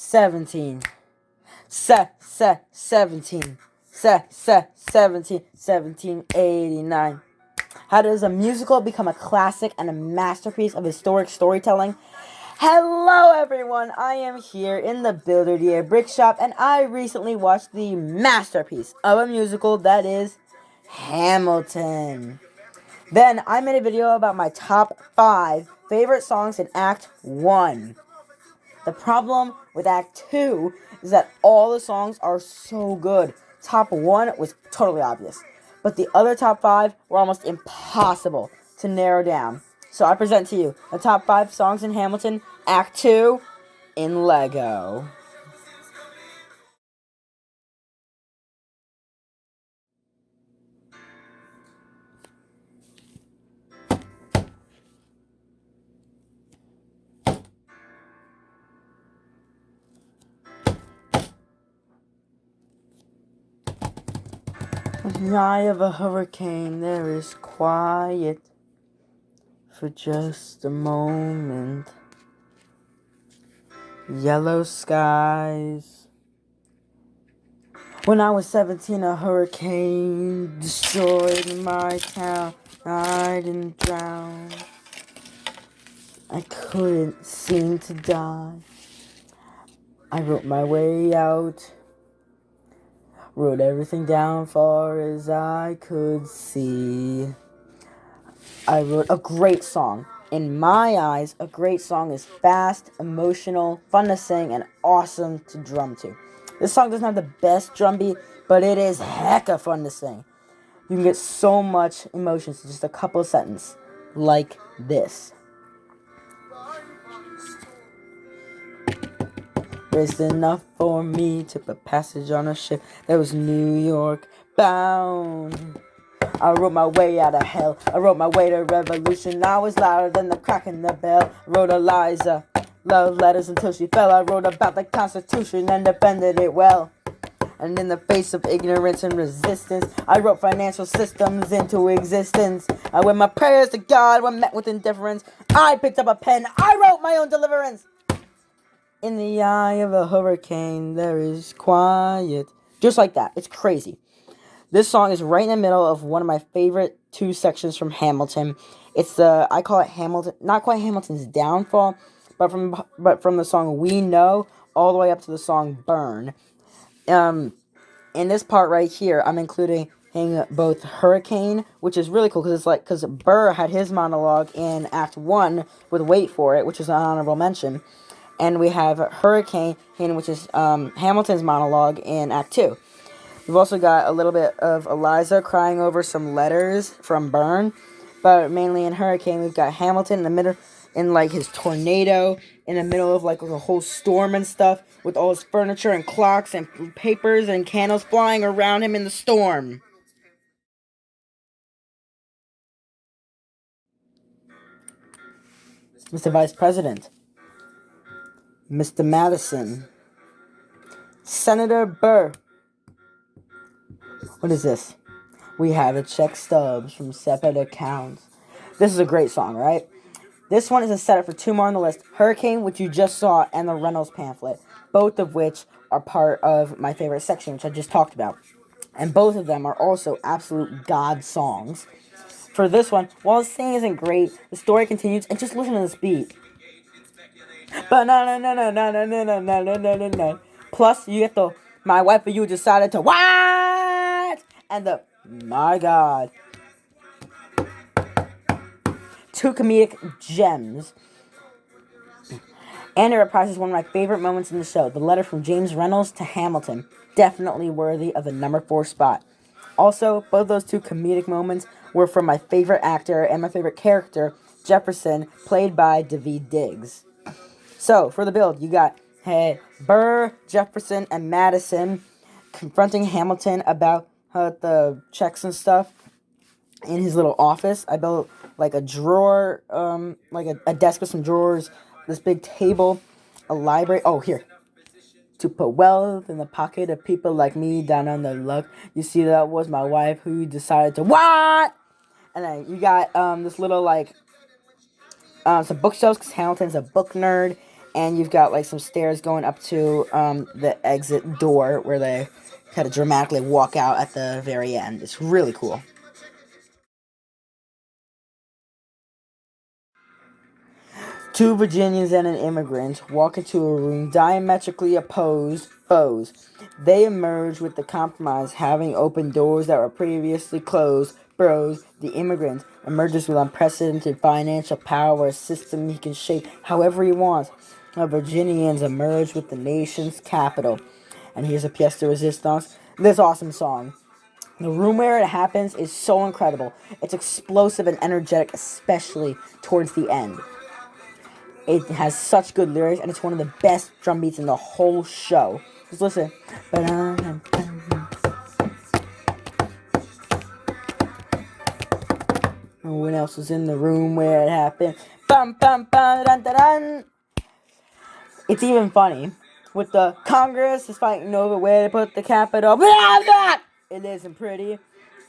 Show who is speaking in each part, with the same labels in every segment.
Speaker 1: 17. 17. 1789. How does a musical become a classic and a masterpiece of historic storytelling? Hello everyone, I am here in the Builder Brick Shop and I recently watched the masterpiece of a musical that is Hamilton. Then I made a video about my top 5 favorite songs in Act 1. The problem with Act 2 is that all the songs are so good. Top 1 was totally obvious, but the other top 5 were almost impossible to narrow down. So I present to you the top 5 songs in Hamilton, Act 2, in Lego. In the eye of a hurricane, there is quiet for just a moment. Yellow skies. When I was 17, a hurricane destroyed my town. I didn't drown. I couldn't seem to die. I wrote my way out. Wrote everything down far as I could see. I wrote a great song. In my eyes, a great song is fast, emotional, fun to sing, and awesome to drum to. This song doesn't have the best drum beat, but it is hecka fun to sing. You can get so much emotion to just a couple of sentences, like this. There's enough for me to put passage on a ship that was New York bound. I wrote my way out of hell. I wrote my way to revolution. I was louder than the crack in the bell. I wrote Eliza love letters until she fell. I wrote about the Constitution and defended it well. And in the face of ignorance and resistance, I wrote financial systems into existence. When my prayers to God were met with indifference, I picked up a pen. I wrote my own deliverance. In the eye of a hurricane, there is quiet. Just like that. It's crazy. This song is right in the middle of one of my favorite 2 sections from Hamilton. It's I call it Hamilton, not quite Hamilton's downfall, but from the song We Know all the way up to the song Burn. In this part right here, I'm including both Hurricane, which is really cool because Burr had his monologue in Act 1 with Wait For It, which is an honorable mention. And we have Hurricane, which is Hamilton's monologue in Act 2. We've also got a little bit of Eliza crying over some letters from Burn. But mainly in Hurricane, we've got Hamilton in the middle, in like his tornado, in the middle of like a whole storm and stuff, with all his furniture and clocks and papers and candles flying around him in the storm. Mr. Vice President. Mr. Madison. Senator Burr. What is this? We have a check stubs from separate accounts. This is a great song, right? This one is a setup for 2 more on the list. Hurricane, which you just saw, and the Reynolds pamphlet. Both of which are part of my favorite section, which I just talked about. And both of them are also absolute god songs. For this one, while the singing isn't great, the story continues, and just listen to this beat. Plus, you get the my wife and you decided to what? And the my god. 2 comedic gems. And it reprises one of my favorite moments in the show, the letter from James Reynolds to Hamilton. Definitely worthy of the number 4 spot. Also, both those 2 comedic moments were from my favorite actor and my favorite character, Jefferson, played by Daveed Diggs. So, for the build, you got Burr, Jefferson, and Madison confronting Hamilton about the checks and stuff in his little office. I built like a drawer, like a desk with some drawers, this big table, a library. Oh, here. To put wealth in the pocket of people like me down on their luck. You see, that was my wife who decided to what? And then you got this little like some bookshelves because Hamilton's a book nerd. and you've got like some stairs going up to the exit door where they kind of dramatically walk out at the very end. It's really cool. Two Virginians and an immigrant walk into a room diametrically opposed foes. They emerge with the compromise having opened doors that were previously closed. Bros, the immigrant, emerges with unprecedented financial power, a system he can shape however he wants. The Virginians emerge with the nation's capital. And here's a pièce de resistance. This awesome song. The room where it happens is so incredible. It's explosive and energetic, especially towards the end. It has such good lyrics, and it's one of the best drum beats in the whole show. Just listen. No one else was in the room where it happened. Bum, bum, bum, dun, dun, dun. It's even funny. With the Congress is fighting over where to put the capital. Blah, blah. It isn't pretty.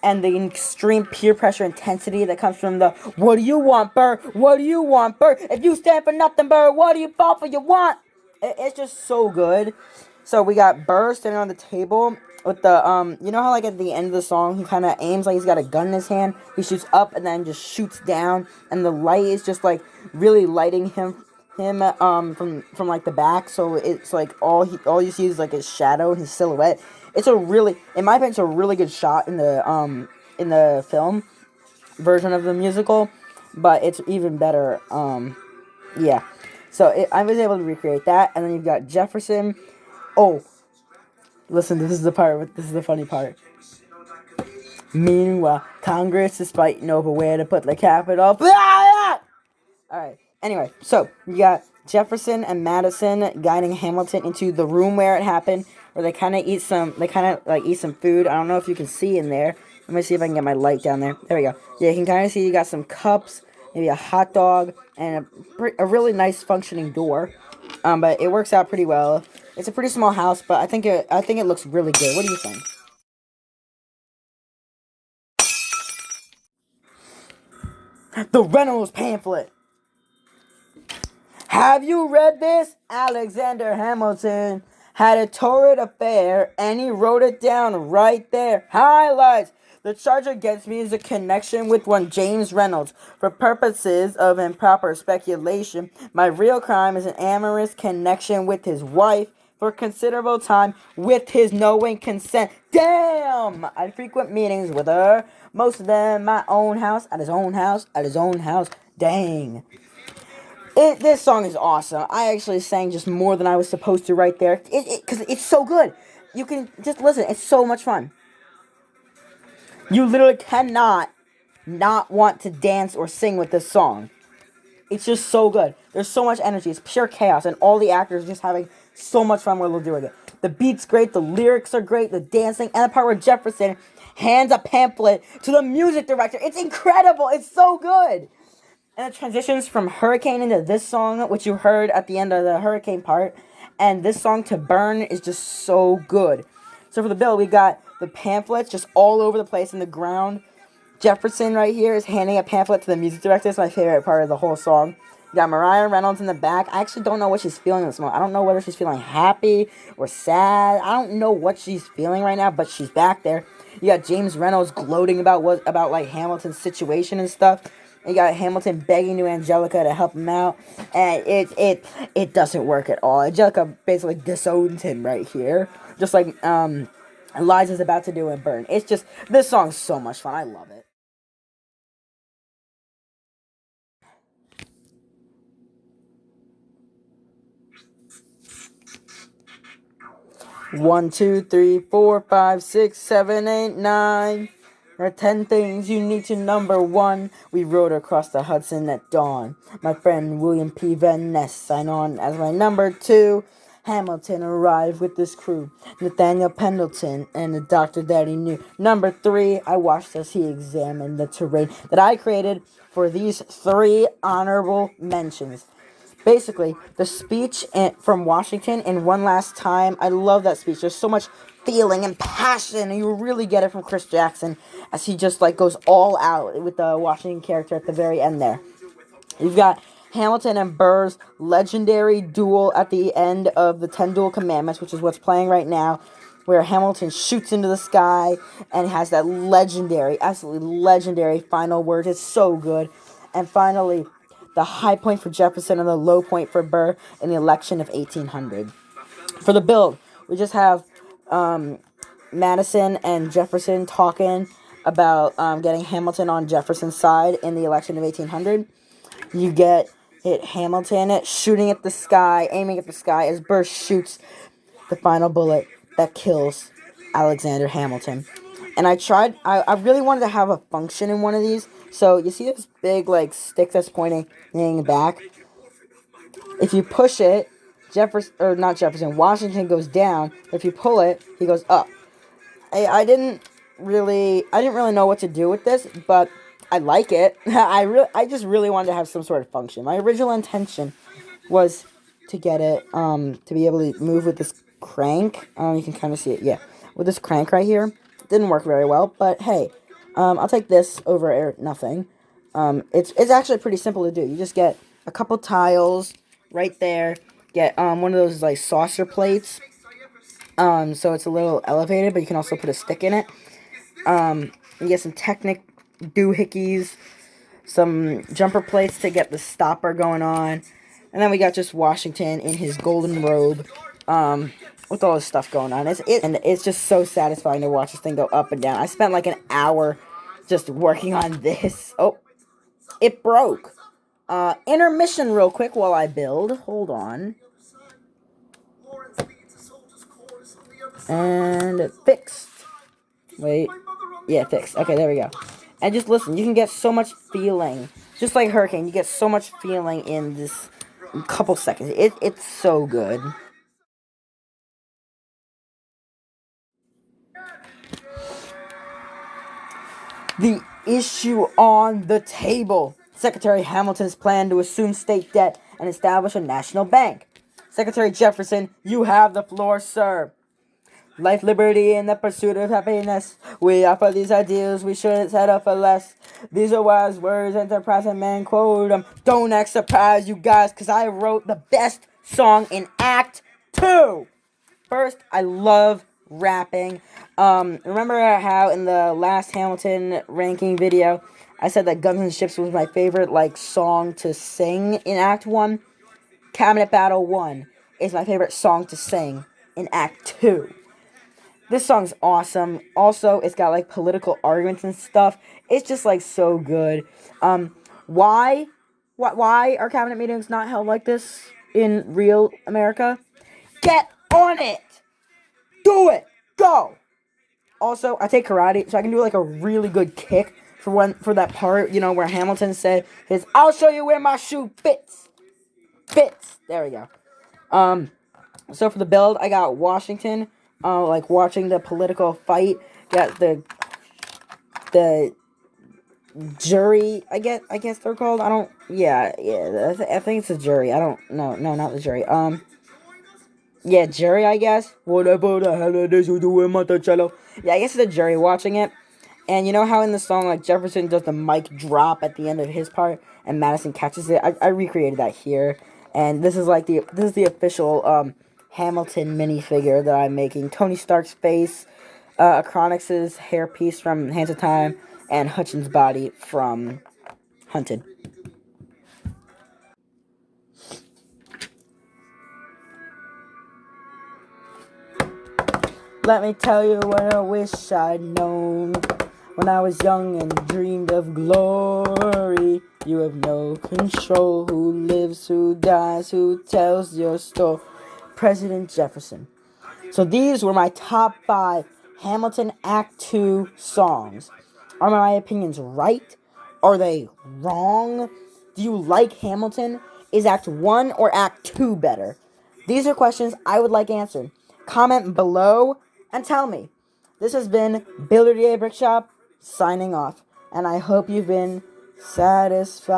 Speaker 1: And the extreme peer pressure intensity that comes from the what do you want, Burr? What do you want, Burr? If you stand for nothing, Burr, what do you fall for? You want? It's just so good. So we got Burr standing on the table with the you know how like at the end of the song he kind of aims like he's got a gun in his hand. He shoots up and then just shoots down, and the light is just like really lighting him from like the back, so it's like all you see is like his shadow and his silhouette. It's a really, in my opinion, it's a really good shot in the film version of the musical, but it's even better. Yeah. So I was able to recreate that, and then you've got Jefferson. Oh, listen, this is the part. This is the funny part. Meanwhile, Congress is fighting over where to put the capital. All right. Anyway, so you got Jefferson and Madison guiding Hamilton into the room where it happened, where they kind of eat some food. I don't know if you can see in there. Let me see if I can get my light down there. There we go. Yeah, you can kind of see you got some cups, maybe a hot dog, and a really nice functioning door. But it works out pretty well. It's a pretty small house, but I think it looks really good. What do you think? The Reynolds pamphlet. Have you read this? Alexander Hamilton had a torrid affair, and he wrote it down right there. Highlights. The charge against me is a connection with one James Reynolds. For purposes of improper speculation, my real crime is an amorous connection with his wife for considerable time with his knowing consent. Damn! I frequent meetings with her, most of them at my own house, at his own house, at his own house. Dang. This song is awesome. I actually sang just more than I was supposed to right there. Because it's so good. You can just listen. It's so much fun. You literally cannot not want to dance or sing with this song. It's just so good. There's so much energy. It's pure chaos. And all the actors are just having so much fun while they're doing it. The beat's great. The lyrics are great. The dancing. And the part where Jefferson hands a pamphlet to the music director. It's incredible. It's so good. And it transitions from Hurricane into this song, which you heard at the end of the Hurricane part. And this song to Burn is just so good. So for the bill, we got the pamphlets just all over the place in the ground. Jefferson right here is handing a pamphlet to the music director. It's my favorite part of the whole song. You got Mariah Reynolds in the back. I actually don't know what she's feeling this moment. I don't know whether she's feeling happy or sad. I don't know what she's feeling right now, but she's back there. You got James Reynolds gloating about like Hamilton's situation and stuff. You got Hamilton begging to Angelica to help him out, and it doesn't work at all. Angelica basically disowns him right here, just like Eliza's about to do in Burn. It's just, this song's so much fun. I love it. One, two, three, four, five, six, seven, eight, nine. There are 10 things you need to number one. We rode across the Hudson at dawn. My friend William P. Van Ness signed on as my number two. Hamilton arrived with this crew. Nathaniel Pendleton and the doctor that he knew. Number three, I watched as he examined the terrain that I created for these three honorable mentions. Basically, the speech from Washington in One Last Time, I love that speech. There's so much feeling and passion, and you really get it from Chris Jackson as he just like goes all out with the Washington character at the very end there. You've got Hamilton and Burr's legendary duel at the end of the 10 Duel Commandments, which is what's playing right now, where Hamilton shoots into the sky and has that legendary, absolutely legendary final words. It's so good. And finally, the high point for Jefferson and the low point for Burr in the election of 1800. For the build, we just have Madison and Jefferson talking about getting Hamilton on Jefferson's side in the election of 1800. You get Hamilton shooting at the sky, aiming at the sky as Burr shoots the final bullet that kills Alexander Hamilton. And I really wanted to have a function in one of these. So you see this big stick that's pointing back? If you push it, Washington goes down. If you pull it, he goes up. I didn't really know what to do with this, but I like it. I just really wanted to have some sort of function. My original intention was to get it to be able to move with this crank. You can kind of see it, yeah, with this crank right here. It didn't work very well, but hey, I'll take this over nothing. It's actually pretty simple to do. You just get a couple tiles right there. Get one of those saucer plates. So it's a little elevated, but you can also put a stick in it. You get some Technic doohickeys, some jumper plates to get the stopper going on, and then we got just Washington in his golden robe, with all this stuff going on. It's just so satisfying to watch this thing go up and down. I spent an hour just working on this. Oh, it broke. Intermission real quick while I build. Hold on. And fixed. Wait. Yeah, fixed. Okay, there we go. And just listen, you can get so much feeling. Just like Hurricane, you get so much feeling in this couple seconds. It's so good. The issue on the table. Secretary Hamilton's plan to assume state debt and establish a national bank. Secretary Jefferson, you have the floor, sir. Life, liberty, and the pursuit of happiness. We offer these ideals, we shouldn't settle for less. These are wise words, enterprise and man quote them. Don't act surprised, you guys, because I wrote the best song in Act 2. First, I love rapping. Remember how in the last Hamilton ranking video, I said that Guns and Ships was my favorite, song to sing in Act 1? Cabinet Battle 1 is my favorite song to sing in Act 2. This song's awesome. Also, it's got political arguments and stuff. It's just so good. Why are cabinet meetings not held like this in real America? Get on it. Do it. Go. Also, I take karate, so I can do a really good kick for that part, where Hamilton said his "I'll show you where my shoe fits." Fits. There we go. So for the build, I got Washington. Watching the political fight. Got the jury. I guess they're called. I don't. Yeah. I think it's a jury. I don't. No, not the jury. Yeah, jury. I guess. Whatever the hell it is you do in Monticello. Yeah, I guess it's a jury watching it. And you know how in the song, Jefferson does the mic drop at the end of his part, and Madison catches it. I recreated that here, and this is the official Hamilton minifigure that I'm making. Tony Stark's face, Achronix's hairpiece from Hands of Time, and Hutchins' body from Hunted. Let me tell you what I wish I'd known. When I was young and dreamed of glory, you have no control. Who lives, who dies, who tells your story? President Jefferson. So these were my top 5 Hamilton Act 2 songs. Are my opinions right? Are they wrong? Do you like Hamilton? Is Act 1 or Act 2 better? These are questions I would like answered. Comment below and tell me. This has been Builder DA Brickshop signing off, and I hope you've been satisfied.